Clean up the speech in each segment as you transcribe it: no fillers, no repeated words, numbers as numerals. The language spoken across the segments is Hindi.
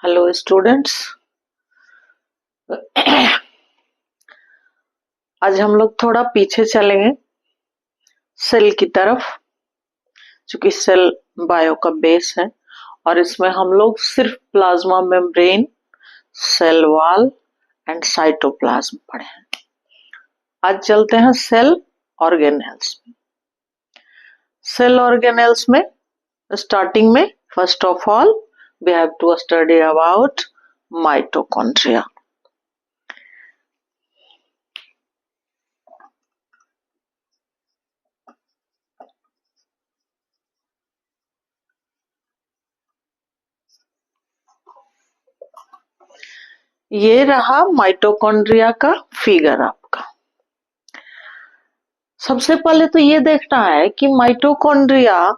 Hello students. आज हम लोग थोड़ा पीछे चलेंगे सेल की तरफ, क्योंकि सेल बायो का बेस है और इसमें हम लोग सिर्फ plasma membrane, cell wall and cytoplasm पढ़े हैं। आज चलते हैं सेल ऑर्गेनेल्स में। सेल ऑर्गेनेल्स में स्टार्टिंग में first of all we have to study about mitochondria. ये रहा माइटोकॉन्ड्रिया का फिगर आपका। सबसे पहले तो ये देखना है कि माइटोकॉन्ड्रिया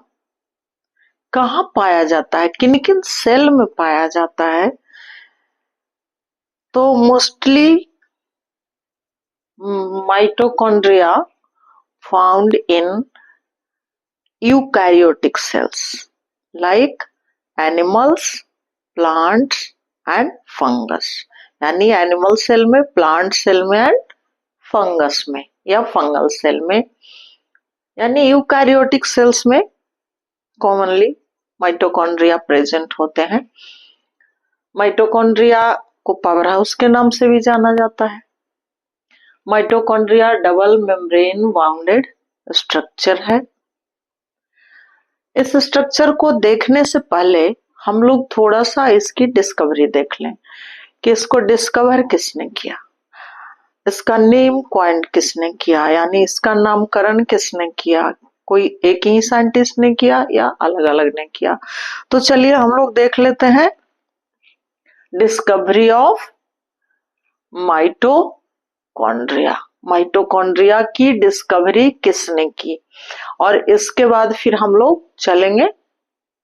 कहाँ पाया जाता है, किन किन सेल में पाया जाता है। तो mostly mitochondria found in eukaryotic cells like animals, plants and fungus. यानी एनिमल सेल में, प्लांट सेल में एंड फंगस में या फंगल सेल में, यानी यूकैरियोटिक सेल्स में कॉमनली माइटोकॉन्ड्रिया प्रेजेंट होते हैं। माइटोकॉन्ड्रिया को पावर हाउस के नाम से भी जाना जाता है। Mitochondria double membrane bounded structure है। इस स्ट्रक्चर को देखने से पहले हम लोग थोड़ा सा इसकी डिस्कवरी देख लें कि इसको डिस्कवर किसने किया, इसका नेम कॉइंड किसने किया, यानी इसका नामकरण किसने किया। कोई एक ही साइंटिस्ट ने किया या अलग अलग ने किया। तो चलिए हम लोग देख लेते हैं डिस्कवरी ऑफ माइटोकॉन्ड्रिया। माइटोकॉन्ड्रिया की डिस्कवरी किसने की, और इसके बाद फिर हम लोग चलेंगे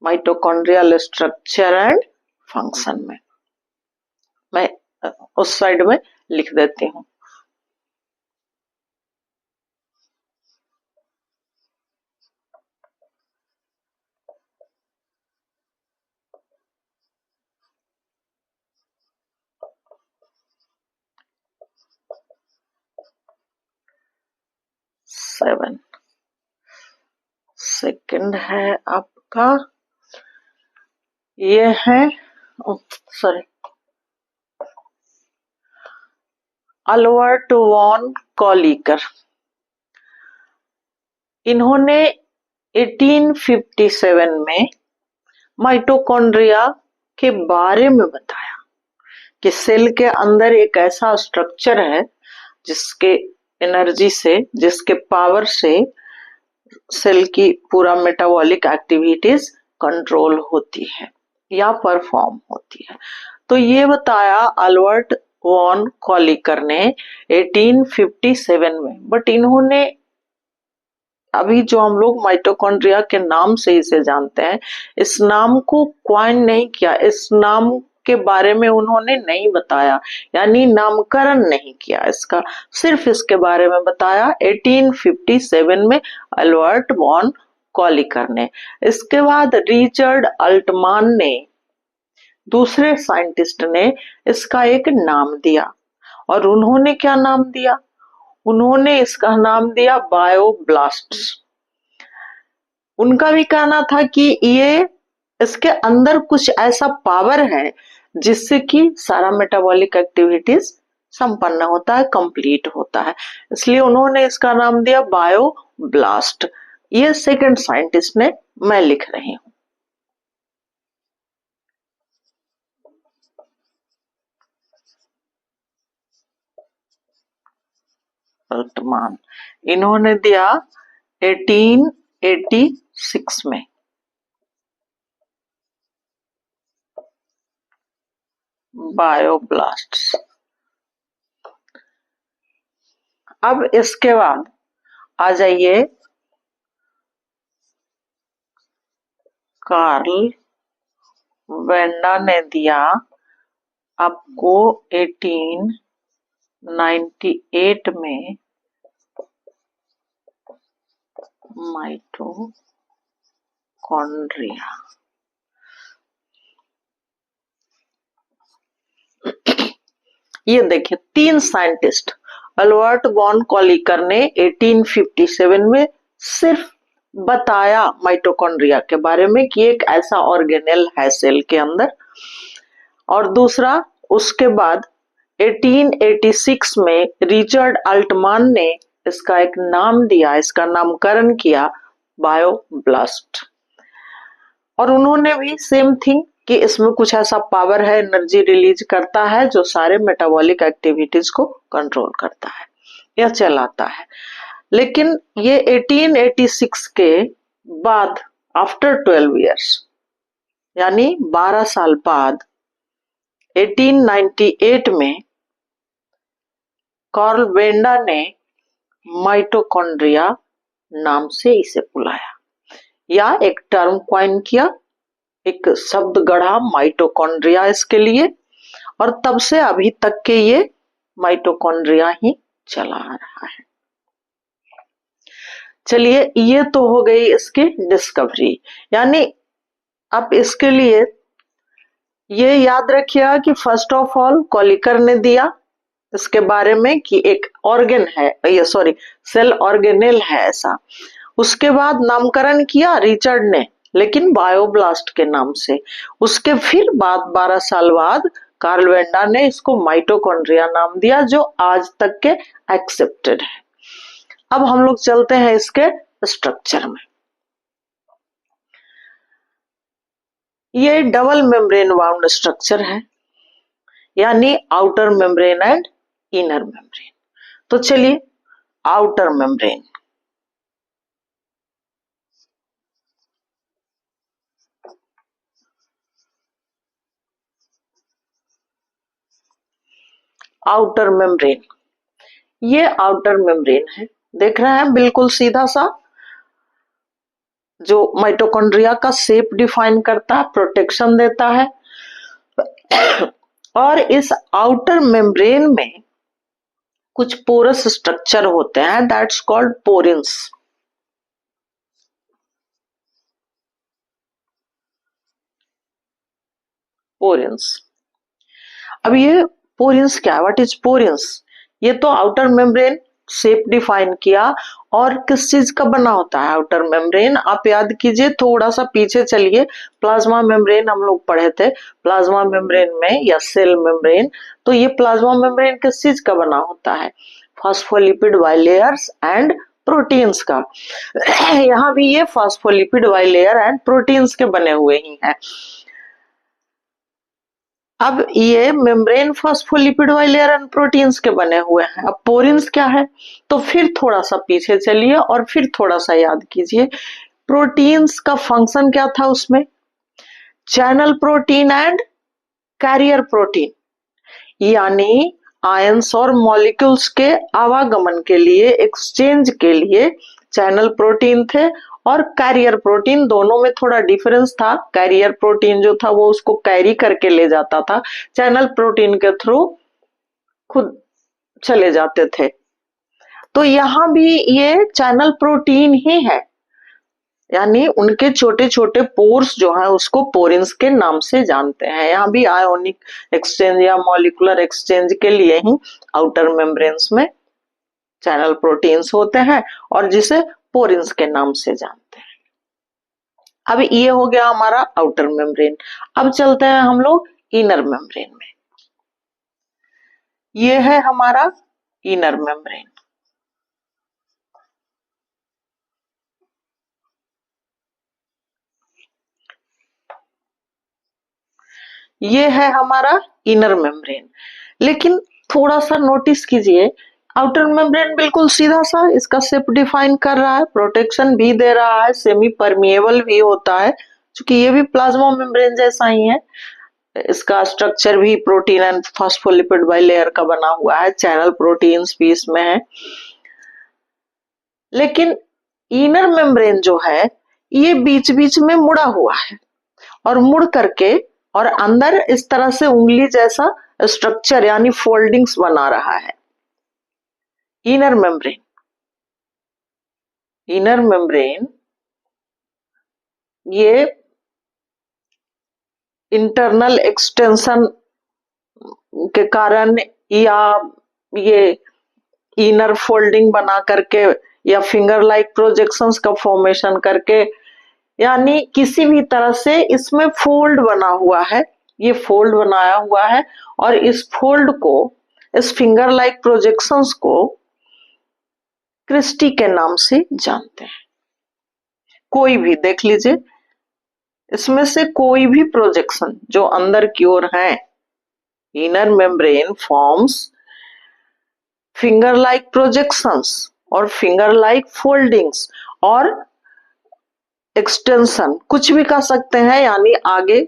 माइटोकॉन्ड्रियल स्ट्रक्चर एंड फंक्शन में। मैं उस साइड में लिख देती हूँ। सेवन सेकंड है आपका, ये है सॉरी अल्बर्ट वॉन कॉलीकर। इन्होंने 1857 में माइटोकॉन्ड्रिया के बारे में बताया कि सेल के अंदर एक ऐसा स्ट्रक्चर है जिसके एनर्जी से, जिसके पावर से सेल की पूरा मेटाबॉलिक एक्टिविटीज कंट्रोल होती है या परफॉर्म होती है। तो ये बताया अल्बर्ट वॉन कॉलीकर ने 1857 में। बट इन्होंने अभी जो हम लोग माइटोकॉन्ड्रिया के नाम से इसे जानते हैं, इस नाम को क्वाइन नहीं किया, इस नाम के बारे में उन्होंने नहीं बताया, यानी नामकरण नहीं किया इसका, सिर्फ इसके बारे में बताया 1857 में अल्बर्ट वॉन कॉलीकर ने। इसके बाद रिचर्ड अल्टमान ने, दूसरे साइंटिस्ट ने इसका एक नाम दिया। और उन्होंने क्या नाम दिया? उन्होंने इसका नाम दिया बायोब्लास्ट्स। उनका भी कहना था कि ये, इसके अंदर कुछ ऐसा पावर है जिससे कि सारा मेटाबॉलिक एक्टिविटीज संपन्न होता है, कंप्लीट होता है, इसलिए उन्होंने इसका नाम दिया बायोब्लास्ट। ये सेकंड साइंटिस्ट ने, मैं लिख रही हूँ। वर्तमान इन्होंने दिया 1886 में। बायोब्लास्ट्स। अब इसके बाद आ जाइए कार्ल वेंडा ने दिया आपको 1898 में माइटोकॉन्ड्रिया। ये देखिए 3 साइंटिस्ट, अल्बर्ट वॉन कॉलिकर ने 1857 में सिर्फ बताया माइटोकॉन्ड्रिया के बारे में कि एक ऐसा ऑर्गेनेल है सेल के अंदर, और दूसरा उसके बाद 1886 में रिचर्ड अल्टमान ने इसका एक नाम दिया, इसका नामकरण किया बायोब्लास्ट। और उन्होंने भी सेम थिंग कि इसमें कुछ ऐसा पावर है, एनर्जी रिलीज करता है जो सारे मेटाबॉलिक एक्टिविटीज को कंट्रोल करता है या चलाता है। लेकिन ये 1886 के बाद आफ्टर 12 इयर्स यानी 12 साल बाद 1898 में कार्ल वेंडा ने माइटोकॉन्ड्रिया नाम से इसे बुलाया या एक टर्म क्वाइन किया, एक शब्द गढ़ा माइटोकॉन्ड्रिया इसके लिए, और तब से अभी तक के ये माइटोकॉन्ड्रिया ही चला आ रहा है। चलिए ये तो हो गई इसकी डिस्कवरी, यानी अब इसके लिए ये याद रखिएगा कि फर्स्ट ऑफ ऑल कॉलिकर ने दिया इसके बारे में कि एक ऑर्गन है, ये सॉरी सेल ऑर्गेनेल है ऐसा। उसके बाद नामकरण किया रिचर्ड ने, लेकिन बायोब्लास्ट के नाम से। उसके फिर बाद 12 साल बाद कार्ल वेंडा ने इसको माइटोकॉन्ड्रिया नाम दिया, जो आज तक के एक्सेप्टेड है। अब हम लोग चलते हैं इसके स्ट्रक्चर में। ये डबल मेम्ब्रेन बाउंड स्ट्रक्चर है, यानी outer membrane and inner membrane. तो चलिए आउटर मेम्ब्रेन, आउटर मेम्ब्रेन, ये आउटर मेम्ब्रेन है, देख रहे हैं बिल्कुल सीधा सा, जो माइटोकॉन्ड्रिया का शेप डिफाइन करता है, प्रोटेक्शन देता है। और इस आउटर मेम्ब्रेन में कुछ पोरस स्ट्रक्चर होते हैं, दैट्स कॉल्ड पोरिन्स। पोरिन्स, अब ये पोरिन्स क्या है, व्हाट इज पोरिन्स? ये तो आउटर मेम्ब्रेन शेप डिफाइन किया, और किस चीज का बना होता है आउटर मेम्ब्रेन? आप याद कीजिए, थोड़ा सा पीछे चलिए, प्लाज्मा मेम्ब्रेन हम लोग पढ़े थे। प्लाज्मा मेम्ब्रेन में या सेल मेम्ब्रेन, तो ये प्लाज्मा मेम्ब्रेन किस चीज का बना होता है? फॉस्फोलिपिड बाइलेयर्स एंड प्रोटीन्स का। यहाँ भी ये फॉस्फोलिपिड बाइलेयर एंड प्रोटीन्स के बने हुए ही हैं। अब ये membrane phospholipid bilayer and proteins के बने हुए हैं। अब पोरिन्स क्या है? तो फिर थोड़ा सा पीछे चलिए और फिर थोड़ा सा याद कीजिए, प्रोटीन्स का फंक्शन क्या था उसमें? Channel protein and carrier protein, यानी आयंस और मॉलिक्यूल्स के आवागमन के लिए, एक्सचेंज के लिए चैनल प्रोटीन थे, और कैरियर प्रोटीन, दोनों में थोड़ा डिफरेंस था। कैरियर प्रोटीन जो था वो उसको कैरी करके ले जाता था, चैनल प्रोटीन के थ्रू खुद चले जाते थे। तो यहाँ भी ये चैनल प्रोटीन ही है, यानी उनके छोटे छोटे पोर्स जो है उसको पोरिन्स के नाम से जानते हैं। यहाँ भी आयोनिक एक्सचेंज या मॉलिक्यूलर एक्सचेंज के लिए ही आउटर मेम्ब्रेन्स में चैनल प्रोटीन्स होते हैं, और जिसे पोरिन्स के नाम से जानते हैं। अब ये हो गया हमारा आउटर मेम्ब्रेन। अब चलते हैं हम लोग इनर मेम्ब्रेन में। ये है हमारा इनर मेम्ब्रेन। ये है हमारा इनर मेम्ब्रेन, लेकिन थोड़ा सा नोटिस कीजिए, आउटर मेम्ब्रेन बिल्कुल सीधा सा इसका शेप डिफाइन कर रहा है, प्रोटेक्शन भी दे रहा है, सेमी परमिएबल भी होता है, क्योंकि ये भी प्लाज्मा मेम्ब्रेन जैसा ही है। इसका स्ट्रक्चर भी प्रोटीन एंड फॉस्फोलिपिड बाइलेयर का बना हुआ है, चैनल प्रोटीन्स भी इसमें है। लेकिन इनर मेम्ब्रेन जो है ये बीच बीच में मुड़ा हुआ है, और मुड़ करके और अंदर इस तरह से उंगली जैसा स्ट्रक्चर यानी फोल्डिंग्स बना रहा है। इनर मेम्ब्रेन, इनर मेम्ब्रेन ये इंटरनल एक्सटेंशन के कारण या ये इनर फोल्डिंग बना करके या फिंगर लाइक प्रोजेक्शंस का फॉर्मेशन करके, यानी किसी भी तरह से इसमें फोल्ड बना हुआ है, ये फोल्ड बनाया हुआ है और इस फोल्ड को, इस फिंगर लाइक प्रोजेक्शंस को क्रिस्टी के नाम से जानते हैं। कोई भी देख लीजिए, इसमें से कोई भी प्रोजेक्शन जो अंदर की ओर है, inner membrane forms finger like projections और फिंगर लाइक फोल्डिंग्स और एक्सटेंशन, कुछ भी कह सकते हैं, यानी आगे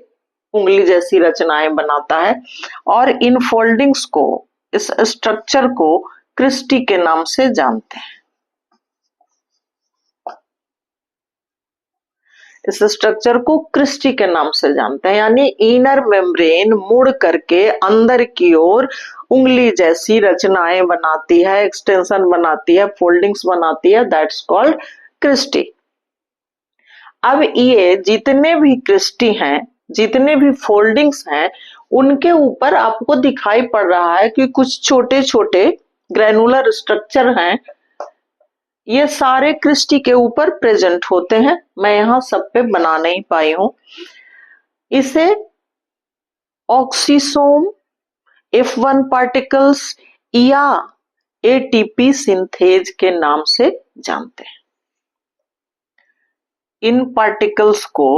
उंगली जैसी रचनाएं बनाता है। और इन फोल्डिंग्स को, इस स्ट्रक्चर को क्रिस्टी के नाम से जानते हैं। इस स्ट्रक्चर को क्रिस्टी के नाम से जानते हैं, यानी इनर मेम्ब्रेन मुड़ करके अंदर की ओर उंगली जैसी रचनाएं बनाती है, एक्सटेंशन बनाती है, फोल्डिंग्स बनाती है, दैट्स कॉल्ड क्रिस्टी। अब ये जितने भी क्रिस्टी हैं, जितने भी फोल्डिंग्स हैं, उनके ऊपर आपको दिखाई पड़ रहा है कि कुछ छोटे छोटे ग्रेनुलर स्ट्रक्चर हैं, ये सारे क्रिस्टी के ऊपर प्रेजेंट होते हैं। मैं यहां सब पे बना नहीं पाई हूं। इसे ऑक्सीसोम, F1 पार्टिकल्स या एटीपी सिंथेज के नाम से जानते हैं। इन पार्टिकल्स को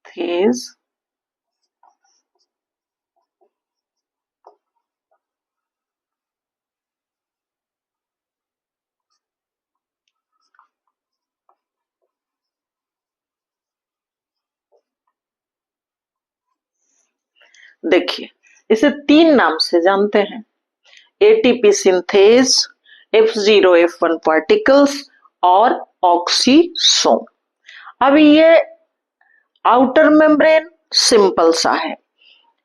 फेज देखिए, इसे 3 नाम से जानते हैं, ATP synthase, F0 F1 particles और ऑक्सीसोम। अब ये आउटर मेम्ब्रेन सिंपल सा है,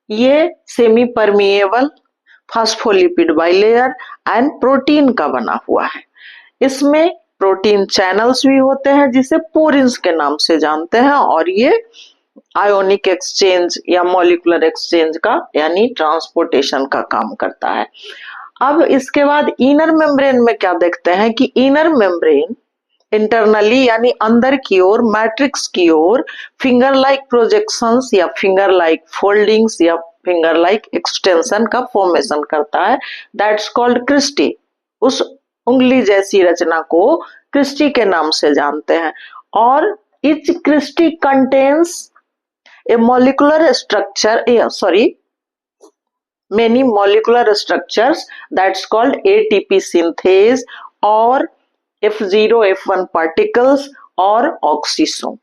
ये semi permeable phospholipid bilayer and protein का बना हुआ है। इसमें प्रोटीन चैनल्स भी होते हैं जिसे पोरिन्स के नाम से जानते हैं, और ये आयोनिक एक्सचेंज या मॉलिक्यूलर एक्सचेंज का यानी ट्रांसपोर्टेशन का काम करता है। अब इसके बाद इनर मेम्ब्रेन में क्या देखते हैं कि इनर मेम्ब्रेन इंटरनली यानी अंदर की ओर, मैट्रिक्स की ओर फिंगर लाइक प्रोजेक्शंस या फिंगर लाइक फोल्डिंग्स या फिंगर लाइक एक्सटेंशन का फॉर्मेशन करता है, दैट्स कॉल्ड क्रिस्टी। उस उंगली जैसी रचना को क्रिस्टी के नाम से जानते हैं। और each cristae contains a molecular structure, many molecular structures, that's called ATP synthase और F0 F1 particles और ऑक्सीसोम।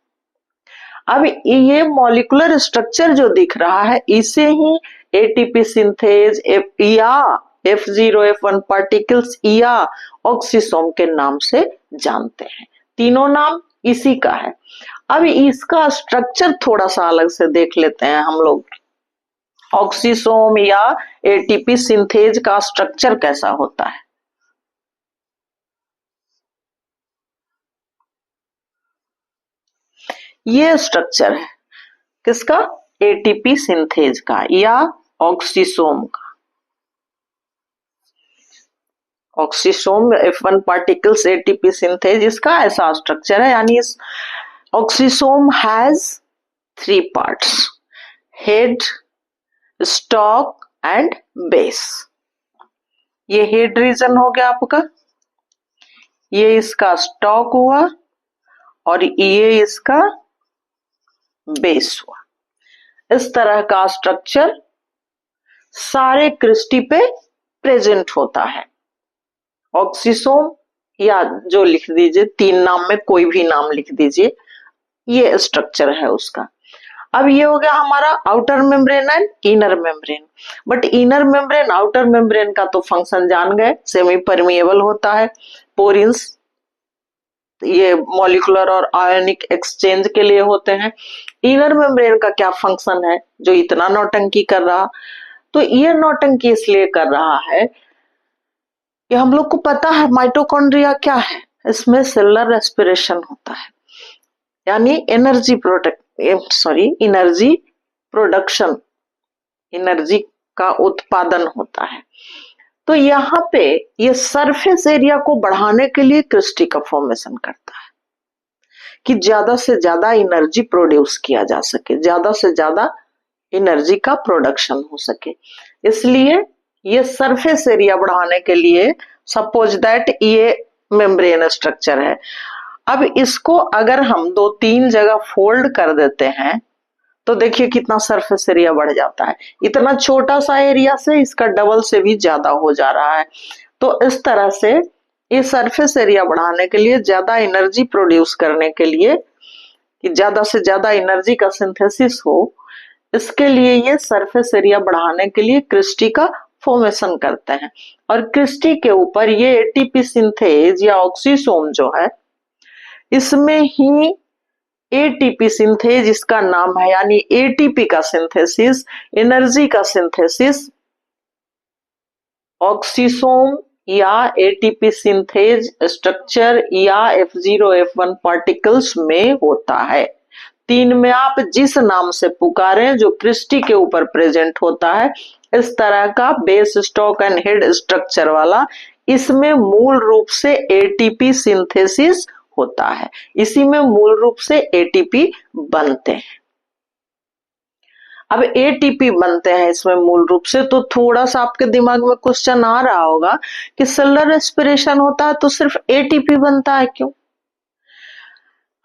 अब ये मॉलिक्यूलर स्ट्रक्चर जो दिख रहा है, इसे ही एटीपी सिंथेज या F0 F1 पार्टिकल्स या ऑक्सीसोम के नाम से जानते हैं। तीनों नाम इसी का है। अब इसका स्ट्रक्चर थोड़ा सा अलग से देख लेते हैं हम लोग। ऑक्सीसोम या एटीपी सिंथेज का स्ट्रक्चर कैसा होता है। ये स्ट्रक्चर है किसका, एटीपी सिंथेज का या ऑक्सीसोम का। Oxysome F1 particles ATP synthase, इसका ऐसा स्ट्रक्चर है, यानी इस oxysome has 3 parts, head, stock and base. ये हेड रीजन हो गया आपका, ये इसका स्टॉक हुआ और ये इसका बेस हुआ। इस तरह का स्ट्रक्चर सारे क्रिस्टी पे प्रेजेंट होता है। ऑक्सीसोम या जो लिख दीजिए, 3 नाम में कोई भी नाम लिख दीजिए, ये स्ट्रक्चर है उसका। अब ये हो गया हमारा outer membrane and inner membrane. But inner membrane outer membrane का तो फंक्शन जान गए, सेमी परमिएबल होता है, पोरिन्स ये मॉलिक्यूलर और आयोनिक एक्सचेंज के लिए होते हैं। इनर मेम्ब्रेन का क्या फंक्शन है जो इतना नौटंकी कर रहा, तो ये नौटंकी इसलिए कर रहा है कि हम लोग को पता है माइटोकॉन्ड्रिया क्या है, इसमें सेलुलर रेस्पिरेशन होता है, यानी एनर्जी प्रोडक्शन, एनर्जी का उत्पादन होता है। तो यहाँ पे ये सरफेस एरिया को बढ़ाने के लिए क्रिस्टी का फॉर्मेशन करता है कि ज्यादा से ज्यादा एनर्जी प्रोड्यूस किया जा सके, ज्यादा से ज्यादा एनर्जी का प्रोडक्शन हो सके। इसलिए ये सरफेस एरिया बढ़ाने के लिए, सपोज दैट ये मेम्ब्रेन स्ट्रक्चर है, अब इसको अगर हम 2-3 जगह फोल्ड कर देते हैं तो देखिए कितना सरफेस एरिया बढ़ जाता है। इतना छोटा सा एरिया से इसका डबल से भी ज्यादा हो जा रहा है। तो इस तरह से ये सरफेस एरिया बढ़ाने के लिए, ज्यादा एनर्जी प्रोड्यूस करने के लिए, कि ज्यादा से ज्यादा एनर्जी का सिंथेसिस हो, इसके लिए ये सरफेस एरिया बढ़ाने के लिए क्रिस्टी का फॉर्मेशन करते हैं। और क्रिस्टी के ऊपर ये एटीपी सिंथेज या ऑक्सीसोम जो है, इसमें ही एटीपी सिंथेज इसका नाम है, यानी एटीपी का सिंथेसिस, एनर्जी का सिंथेसिस ऑक्सीसोम या एटीपी सिंथेज स्ट्रक्चर या F0 F1 पार्टिकल्स में होता है। 3 में आप जिस नाम से पुकारें, जो क्रिस्टी के ऊपर प्रेजेंट होता है, इस तरह का base stock and head structure वाला, इसमें मूल रूप से एटीपी सिंथेसिस होता है, इसी में मूल रूप से एटीपी बनते हैं। अब एटीपी बनते हैं इसमें मूल रूप से, तो थोड़ा सा आपके दिमाग में क्वेश्चन आ रहा होगा कि सेलुलर रेस्पिरेशन होता है तो सिर्फ एटीपी बनता है क्यों?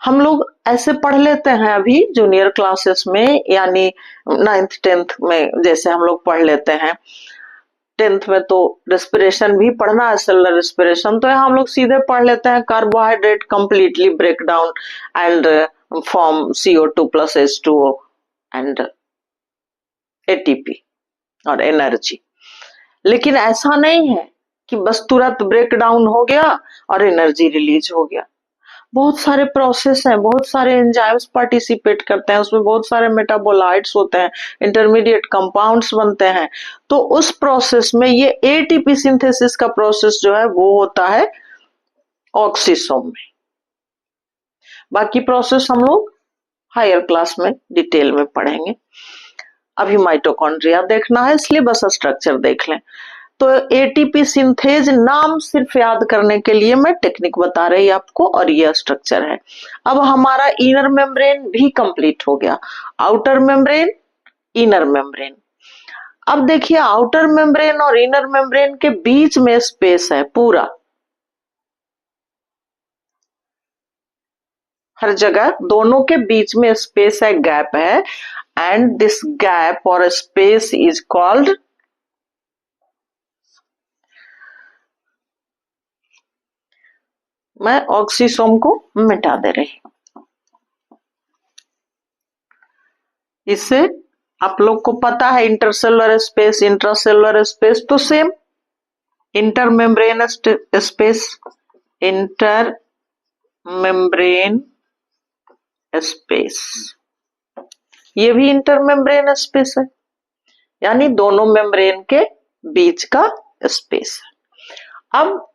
हम लोग ऐसे पढ़ लेते हैं अभी जूनियर क्लासेस में, यानी 9th 10th में जैसे हम लोग पढ़ लेते हैं। 10th में तो रेस्पिरेशन भी पढ़ना है, सेलुलर रेस्पिरेशन, तो हम लोग सीधे पढ़ लेते हैं carbohydrate completely break down and form CO2 plus H2O and ATP और एनर्जी। लेकिन ऐसा नहीं है कि बस तुरंत ब्रेक डाउन हो गया और एनर्जी रिलीज हो गया। बहुत सारे प्रोसेस हैं, बहुत सारे एंजाइम्स पार्टिसिपेट करते हैं, उसमें बहुत सारे मेटाबोलाइट्स होते हैं, इंटरमीडिएट कंपाउंड्स बनते हैं। तो उस प्रोसेस में ये एटीपी सिंथेसिस का प्रोसेस जो है वो होता है ऑक्सीसोम में। बाकी प्रोसेस हम लोग हायर क्लास में डिटेल में पढ़ेंगे। अभी माइटोकॉन्ड्रिया देखना है, इसलिए बस स्ट्रक्चर देख लें। तो एटीपी सिंथेज नाम सिर्फ याद करने के लिए मैं टेक्निक बता रही आपको, और ये स्ट्रक्चर है। अब हमारा इनर मेम्ब्रेन भी कंप्लीट हो गया, आउटर मेम्ब्रेन, इनर मेम्ब्रेन। अब देखिए आउटर मेम्ब्रेन और इनर मेम्ब्रेन के बीच में स्पेस है पूरा, हर जगह दोनों के बीच में स्पेस है, गैप है, एंड दिस गैप और स्पेस इज कॉल्ड, मैं ऑक्सीसोम को मिटा दे रही हूं। इससे आप लोग को पता है इंटरसेलुलर स्पेस, इंट्रासेलुलर स्पेस, तो same inter membrane space, inter membrane space, ये भी इंटर मेम्ब्रेन स्पेस है, यानी दोनों मेम्ब्रेन के बीच का स्पेस है। अब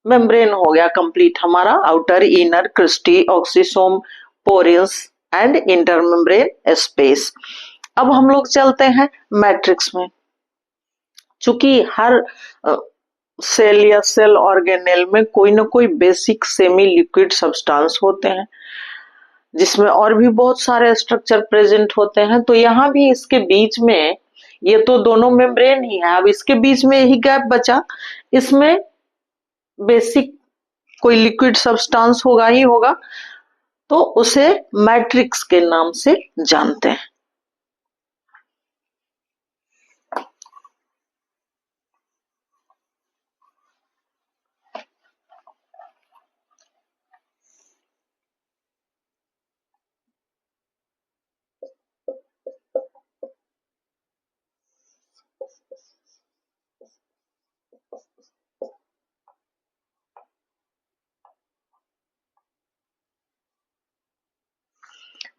मेम्ब्रेन हो गया कंप्लीट हमारा, outer, inner, cristae, oxysome, porins and inter membrane space. अब हम लोग चलते हैं मैट्रिक्स में। चूंकि हर सेल या सेल ऑर्गेनेल में कोई ना कोई बेसिक सेमी लिक्विड सब्सटेंस होते हैं, जिसमें और भी बहुत सारे स्ट्रक्चर प्रेजेंट होते हैं। तो यहाँ भी इसके बीच में, ये तो दोनों मेम्ब्रेन ही है, अब इसके बीच में यही गैप बचा, इसमें बेसिक कोई लिक्विड सब्सटेंस होगा ही होगा, तो उसे मैट्रिक्स के नाम से जानते हैं।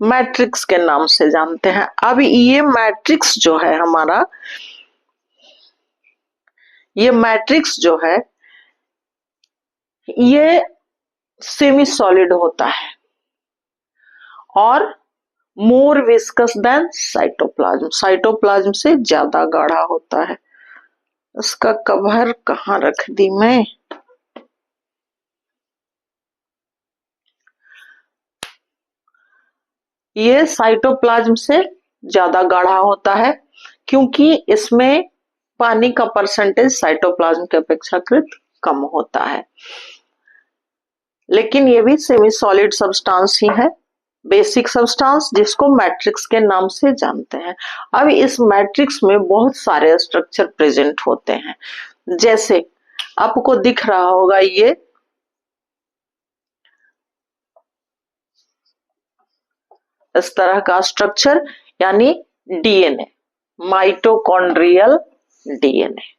मैट्रिक्स के नाम से जानते हैं। अब ये मैट्रिक्स जो है हमारा, ये मैट्रिक्स जो है ये सेमी सॉलिड होता है और more viscous than cytoplasm, cytoplasm से ज्यादा गाढ़ा होता है। इसका कवर कहाँ रख दी मैं? ये साइटोप्लाज्म से ज्यादा गाढ़ा होता है क्योंकि इसमें पानी का परसेंटेज साइटोप्लाज्म के अपेक्षाकृत कम होता है, लेकिन ये भी सेमी सॉलिड सब्सटेंस ही है, बेसिक सब्सटेंस, जिसको मैट्रिक्स के नाम से जानते हैं। अब इस मैट्रिक्स में बहुत सारे स्ट्रक्चर प्रेजेंट होते हैं, जैसे आपको दिख रहा होगा ये इस तरह का स्ट्रक्चर, यानी DNA, mitochondrial DNA.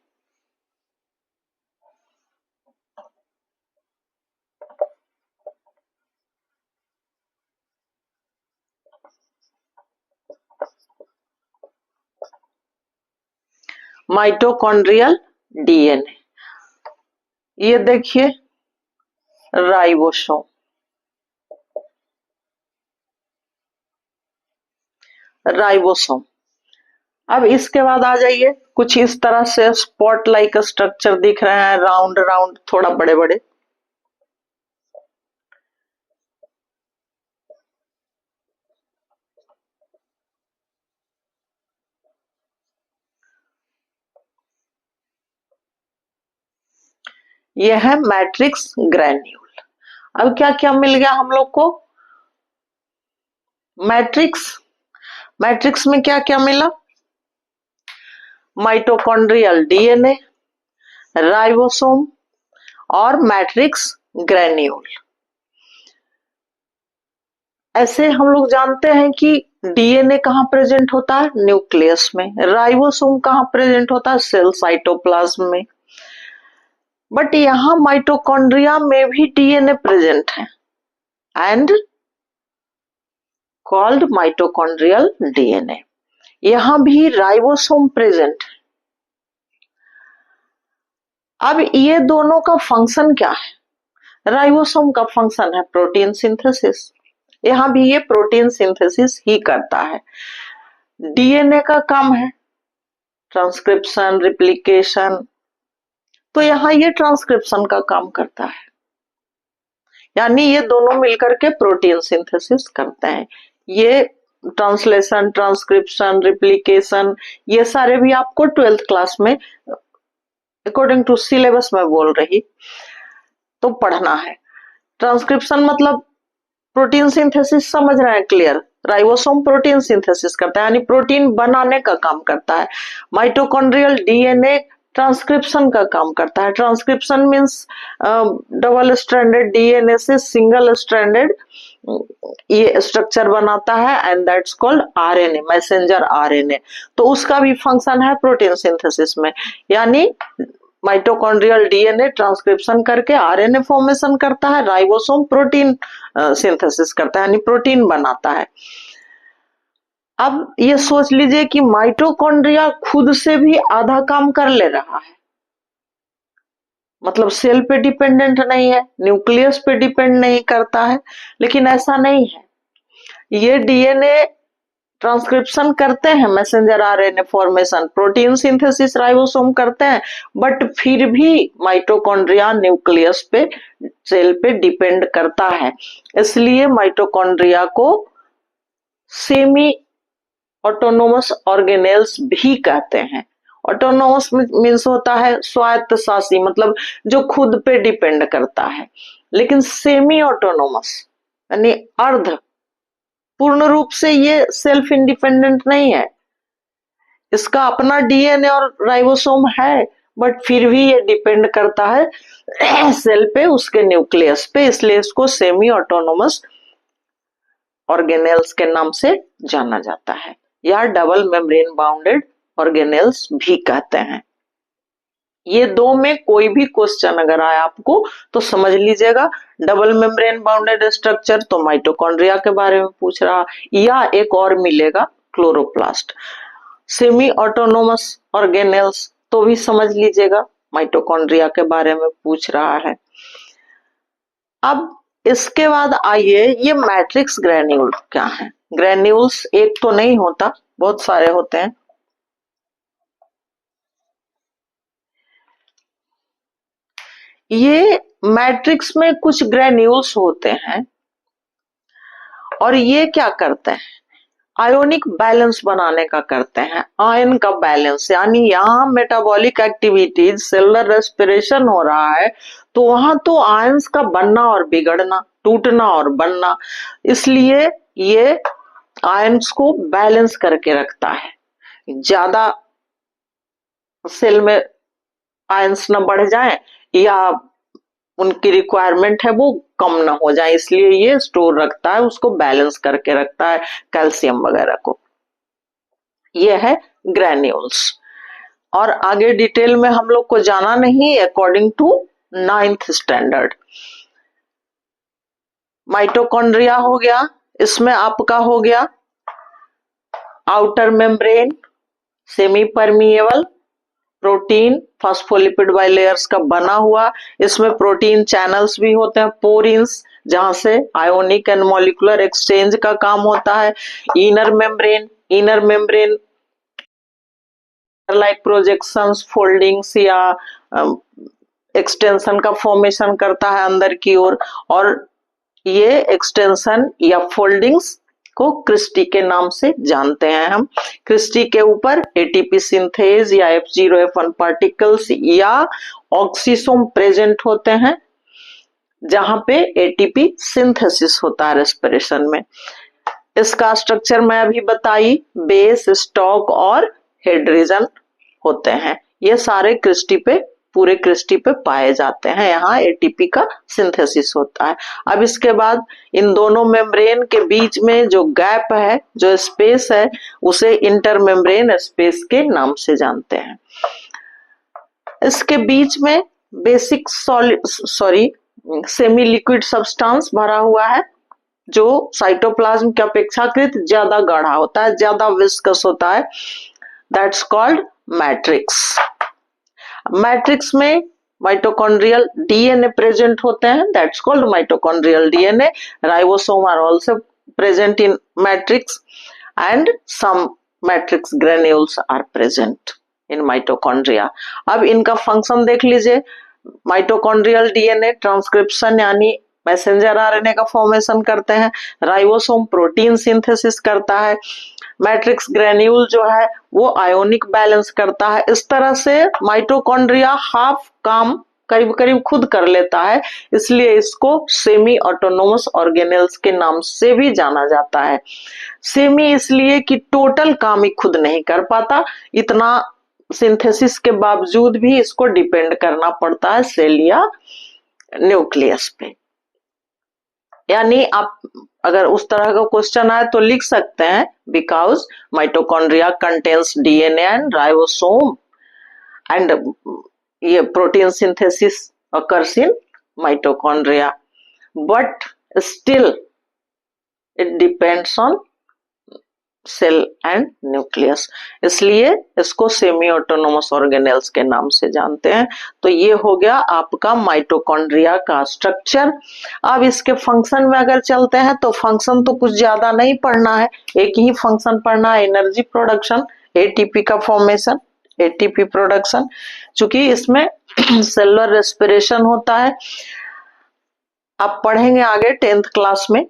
Mitochondrial DNA, ये देखिए राइबोसोम, राइबोसोम। अब इसके बाद आ जाइए, कुछ इस तरह से स्पॉट लाइक स्ट्रक्चर दिख रहे हैं, राउंड राउंड, थोड़ा बड़े बड़े। यह है मैट्रिक्स ग्रैन्यूल। अब क्या क्या मिल गया हम लोग को? मैट्रिक्स, मैट्रिक्स में क्या क्या मिला? माइटोकॉन्ड्रियल डीएनए, राइबोसोम और मैट्रिक्स ग्रैन्यूल। ऐसे हम लोग जानते हैं कि डीएनए कहाँ प्रेजेंट होता है? न्यूक्लियस में। राइबोसोम कहाँ प्रेजेंट होता है? सेल साइटोप्लाज्म में। बट यहाँ माइटोकॉन्ड्रिया में भी डीएनए प्रेजेंट है एंड कॉल्ड माइटोकॉन्ड्रियल डीएनए। यहां भी राइबोसोम प्रेजेंट है। अब ये दोनों का फंक्शन क्या है? राइबोसोम का फंक्शन है प्रोटीन सिंथेसिस, यहां भी ये प्रोटीन सिंथेसिस ही करता है। डीएनए का काम है ट्रांसक्रिप्शन, रिप्लिकेशन, तो यहाँ ये ट्रांसक्रिप्शन का काम करता है, यानी ये दोनों मिलकर के प्रोटीन सिंथेसिस करते हैं। ये ट्रांसलेशन, ट्रांसक्रिप्शन, रिप्लिकेशन, ये सारे भी आपको 12th क्लास में अकॉर्डिंग टू सिलेबस में बोल रही तो पढ़ना है। ट्रांसक्रिप्शन मतलब प्रोटीन सिंथेसिस, समझ रहे हैं? क्लियर। राइबोसोम प्रोटीन सिंथेसिस करता है, यानी प्रोटीन बनाने का काम करता है। माइटोकॉन्ड्रियल डीएनए ट्रांसक्रिप्शन का काम करता है। Transcription means double stranded DNA से सिंगल स्ट्रैंडेड ये स्ट्रक्चर बनाता है and that's called RNA, messenger RNA. तो उसका भी फंक्शन है प्रोटीन सिंथेसिस में, यानी माइटोकॉन्ड्रियल डीएनए ट्रांसक्रिप्शन करके आरएनए फॉर्मेशन करता है, राइबोसोम प्रोटीन सिंथेसिस करता है, यानी प्रोटीन बनाता है। अब ये सोच लीजिए कि माइटोकॉन्ड्रिया खुद से भी आधा काम कर ले रहा है, मतलब सेल पे डिपेंडेंट नहीं है, न्यूक्लियस पे डिपेंड नहीं करता है, लेकिन ऐसा नहीं है। ये डीएनए ट्रांसक्रिप्शन करते हैं, messenger RNA formation, protein synthesis ribosome करते हैं, बट फिर भी माइटोकॉन्ड्रिया न्यूक्लियस पे, सेल पे डिपेंड करता है। इसलिए माइटोकॉन्ड्रिया को सेमी ऑटोनोमस ऑर्गेनेल्स भी कहते हैं। ऑटोनोमस मीन्स होता है स्वायत्त शासी, मतलब जो खुद पे डिपेंड करता है, लेकिन सेमी ऑटोनोमस यानी अर्ध, पूर्ण रूप से ये सेल्फ इंडिपेंडेंट नहीं है। इसका अपना डीएनए और राइबोसोम है, बट फिर भी ये डिपेंड करता है सेल पे, उसके न्यूक्लियस पे, इसलिए इसको सेमी ऑटोनोमस ऑर्गेनेल्स के नाम से जाना जाता है, या डबल मेम्ब्रेन बाउंडेड ऑर्गेनेल्स भी कहते हैं। ये दो में कोई भी क्वेश्चन अगर आए आपको तो समझ लीजिएगा, डबल मेम्ब्रेन बाउंडेड स्ट्रक्चर तो माइटोकॉन्ड्रिया के बारे में पूछ रहा, या एक और मिलेगा क्लोरोप्लास्ट। सेमी ऑटोनोमस ऑर्गेनेल्स तो भी समझ लीजिएगा माइटोकॉन्ड्रिया के बारे में पूछ रहा है। अब इसके बाद आइए, ये मैट्रिक्स ग्रेन्यूल क्या है। ग्रेन्यूल्स एक तो नहीं होता, बहुत सारे होते हैं। ये मैट्रिक्स में कुछ ग्रेन्यूल्स होते हैं और ये क्या करते हैं, आयोनिक बैलेंस बनाने का करते हैं, आयन का बैलेंस। यानी यहाँ मेटाबॉलिक एक्टिविटीज, सेलुलर रेस्पिरेशन हो रहा है तो वहां तो आयंस का बनना और बिगड़ना, टूटना और बनना, इसलिए ये आयंस को बैलेंस करके रखता है। ज्यादा सेल में आयंस न बढ़ जाए या उनकी रिक्वायरमेंट है वो कम ना हो जाए, इसलिए ये स्टोर रखता है, उसको बैलेंस करके रखता है, कैल्शियम वगैरह को। ये है ग्रेन्यूल्स। और आगे डिटेल में हम लोग को जाना नहीं, according to 9th standard. Mitochondria हो गया, इसमें आपका हो गया outer membrane, semi permeable, protein phospholipid bilayers का बना हुआ। इसमें प्रोटीन चैनल्स भी होते हैं, पोरिन्स, जहां से आयोनिक एंड मॉलिक्यूलर एक्सचेंज का काम होता है। Inner membrane like projections, foldings या एक्सटेंशन का फॉर्मेशन करता है अंदर की ओर। और ये एक्सटेंशन या फोल्डिंग्स को क्रिस्टी के नाम से जानते हैं हम। क्रिस्टी के ऊपर एटीपी सिंथेज या F0 F1 पार्टिकल्स या ऑक्सीसोम प्रेजेंट होते हैं, जहां पे एटीपी सिंथेसिस होता है रेस्पिरेशन में। इसका स्ट्रक्चर मैं अभी बताई, बेस, स्टॉक और हेड रीजन होते हैं। ये सारे क्रिस्टी पे, पूरे क्रिस्टी पे पाए जाते हैं, यहाँ एटीपी का सिंथेसिस होता है। अब इसके बाद इन दोनों मेम्ब्रेन के बीच में जो गैप है, जो स्पेस है, उसे इंटर मेम्ब्रेन स्पेस के नाम से जानते हैं। इसके बीच में बेसिक सेमी लिक्विड सब्सटेंस भरा हुआ है, जो साइटोप्लाज्म के अपेक्षाकृत ज्यादा गाढ़ा होता है, ज्यादा विस्कस होता है। That's called matrix. मैट्रिक्स में माइटोकॉन्ड्रियल डीएनए प्रेजेंट होते हैं, that's called mitochondrial DNA. Ribosome are also present in matrix and some matrix granules are present in mitochondria. अब इनका फंक्शन देख लीजिए। माइटोकॉन्ड्रियल डीएनए ट्रांसक्रिप्शन यानी मैसेंजर आरएनए का फॉर्मेशन करते हैं, राइबोसोम प्रोटीन सिंथेसिस करता है, मैट्रिक्स ग्रेन्यूल जो है वो आयोनिक बैलेंस करता है। इस तरह से माइटोकॉन्ड्रिया हाफ काम करीब करीब खुद कर लेता है, इसलिए इसको सेमी ऑटोनोमस ऑर्गेनेल्स के नाम से भी जाना जाता है। सेमी इसलिए कि टोटल काम ही खुद नहीं कर पाता, इतना सिंथेसिस के बावजूद भी इसको डिपेंड करना पड़ता है सेल या न्यूक्लियस पे। यानी आप अगर उस तरह का क्वेश्चन आए तो लिख सकते हैं, because mitochondria contains DNA and ribosome and ये protein synthesis occurs in mitochondria, but still it depends on cell and nucleus, इसलिए इसको सेमी ऑटोनोमस ऑर्गेनेल्स के नाम से जानते हैं। तो ये हो गया आपका माइटोकॉन्ड्रिया का स्ट्रक्चर। अब इसके फंक्शन में अगर चलते हैं तो फंक्शन तो कुछ ज्यादा नहीं पढ़ना है, एक ही फंक्शन पढ़ना है, एनर्जी प्रोडक्शन, एटीपी का फॉर्मेशन, एटीपी प्रोडक्शन। चूंकि इसमें सेलुलर रेस्पिरेशन होता है, आप पढ़ेंगे आगे 10th क्लास में,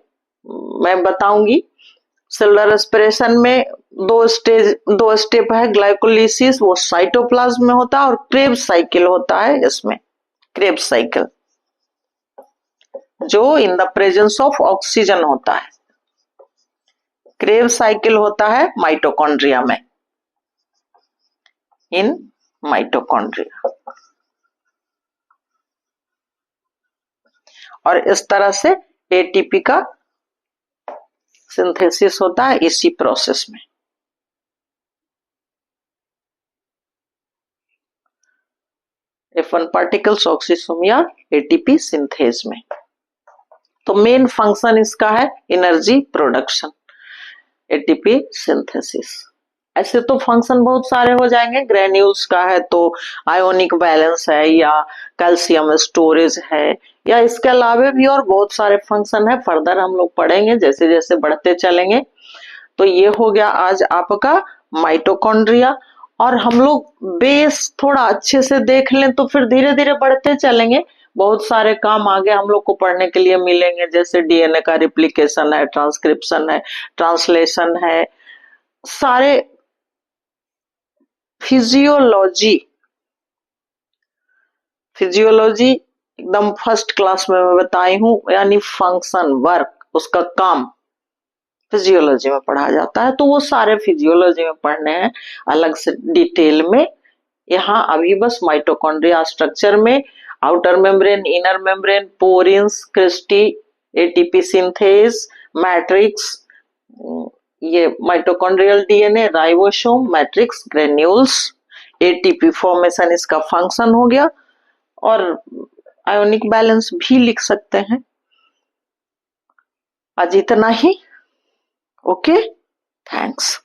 मैं बताऊंगी। सेलुलर रेस्पिरेशन में दो स्टेप है, ग्लाइकोलिसिस वो साइटोप्लाज्म में होता है और क्रेब्स साइकिल होता है। इसमें क्रेब्स साइकिल जो in the presence of oxygen होता है, क्रेब्स साइकिल होता है माइटोकॉन्ड्रिया में, इन माइटोकॉन्ड्रिया। और इस तरह से एटीपी का सिंथेसिस होता है इसी प्रोसेस में। F1 पार्टिकल्स ऑक्सीसोम या एटीपी सिंथेज में। तो मेन फंक्शन इसका है एनर्जी प्रोडक्शन, एटीपी सिंथेसिस। ऐसे तो फंक्शन बहुत सारे हो जाएंगे। ग्रेन्यूल्स का है तो आयोनिक बैलेंस है या कैल्शियम स्टोरेज है, या इसके अलावा भी और बहुत सारे फंक्शन है, फर्दर हम लोग पढ़ेंगे जैसे जैसे बढ़ते चलेंगे। तो ये हो गया आज आपका माइटोकॉन्ड्रिया। और हम लोग बेस थोड़ा अच्छे से देख लें तो फिर धीरे धीरे बढ़ते चलेंगे। बहुत सारे काम आगे हम लोग को पढ़ने के लिए मिलेंगे, जैसे डीएनए का रिप्लिकेशन है, ट्रांसक्रिप्शन है, ट्रांसलेशन है, सारे फिजियोलॉजी। फिजियोलॉजी एकदम फर्स्ट क्लास में मैं बताई हूँ, यानी फंक्शन, वर्क, उसका काम फिजियोलॉजी में पढ़ा जाता है। तो वो सारे फिजियोलॉजी में पढ़ने हैं अलग से डिटेल में। यहाँ अभी बस माइटोकॉन्ड्रिया स्ट्रक्चर में outer membrane, inner membrane, porins, cristae, ATP synthase, matrix, ये mitochondrial DNA, ribosome, matrix, granules, ATP formation इसका फंक्शन हो गया, और आयोनिक बैलेंस भी लिख सकते हैं। आज इतना ही। Okay, thanks.